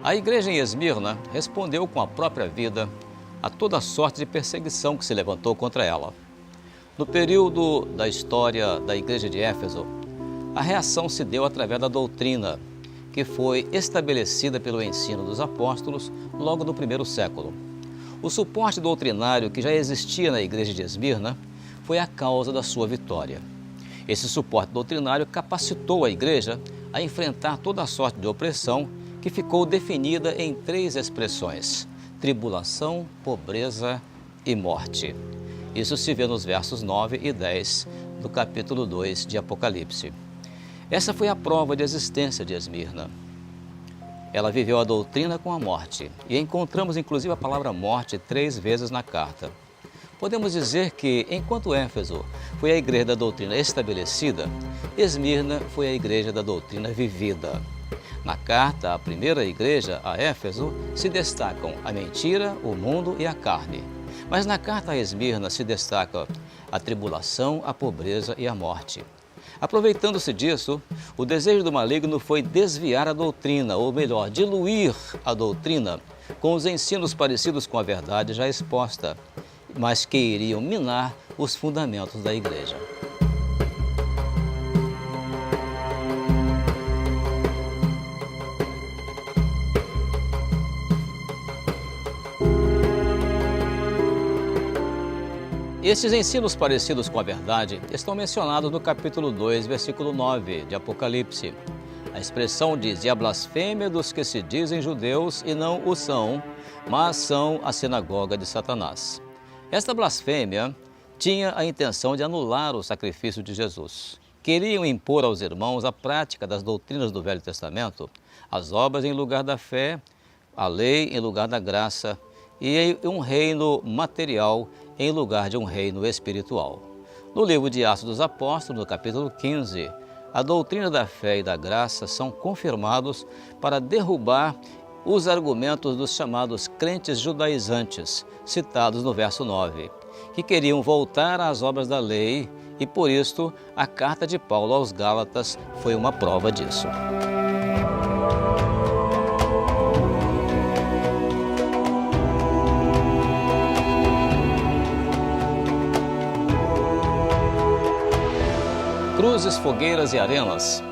A igreja em Esmirna respondeu com a própria vida a toda sorte de perseguição que se levantou contra ela. No período da história da igreja de Éfeso, a reação se deu através da doutrina, que foi estabelecida pelo ensino dos apóstolos logo no primeiro século. O suporte doutrinário que já existia na igreja de Esmirna foi a causa da sua vitória. Esse suporte doutrinário capacitou a igreja a enfrentar toda a sorte de opressão que ficou definida em 3 expressões: tribulação, pobreza e morte. Isso se vê nos versos 9 e 10 do capítulo 2 de Apocalipse. Essa foi a prova de existência de Esmirna. Ela viveu a doutrina com a morte, e encontramos inclusive a palavra morte 3 vezes na carta. Podemos dizer que, enquanto Éfeso foi a igreja da doutrina estabelecida, Esmirna foi a igreja da doutrina vivida. Na carta à primeira igreja, a Éfeso, se destacam a mentira, o mundo e a carne. Mas na carta a Esmirna se destaca a tribulação, a pobreza e a morte. Aproveitando-se disso, o desejo do maligno foi desviar a doutrina, ou melhor, diluir a doutrina com os ensinos parecidos com a verdade já exposta, mas que iriam minar os fundamentos da igreja. Esses ensinos parecidos com a verdade estão mencionados no capítulo 2, versículo 9 de Apocalipse. A expressão diz: "E a blasfêmia dos que se dizem judeus e não o são, mas são a sinagoga de Satanás." Esta blasfêmia tinha a intenção de anular o sacrifício de Jesus. Queriam impor aos irmãos a prática das doutrinas do Velho Testamento, as obras em lugar da fé, a lei em lugar da graça e um reino material em lugar de um reino espiritual. No livro de Atos dos Apóstolos, no capítulo 15, a doutrina da fé e da graça são confirmados para derrubar os argumentos dos chamados crentes judaizantes, citados no verso 9, que queriam voltar às obras da lei e, por isto, a carta de Paulo aos Gálatas foi uma prova disso. Cruzes, fogueiras e arenas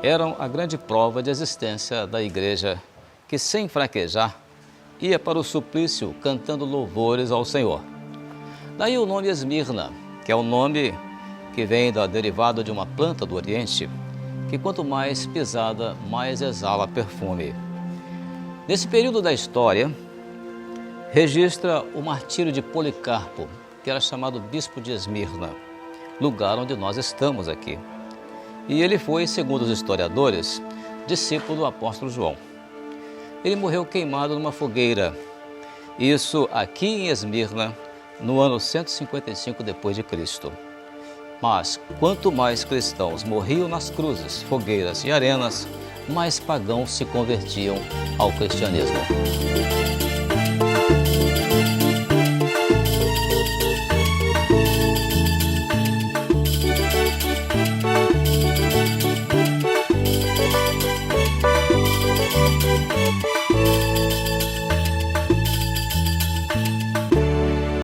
eram a grande prova de existência da igreja que, sem fraquejar, ia para o suplício cantando louvores ao Senhor. Daí o nome Esmirna, que é o nome que vem derivado de uma planta do Oriente, que quanto mais pisada, mais exala perfume. Nesse período da história, registra o martírio de Policarpo, que era chamado bispo de Esmirna, lugar onde nós estamos aqui. E ele foi, segundo os historiadores, discípulo do apóstolo João. Ele morreu queimado numa fogueira, isso aqui em Esmirna, no ano 155 depois de Cristo. Mas quanto mais cristãos morriam nas cruzes, fogueiras e arenas, mais pagãos se convertiam ao cristianismo.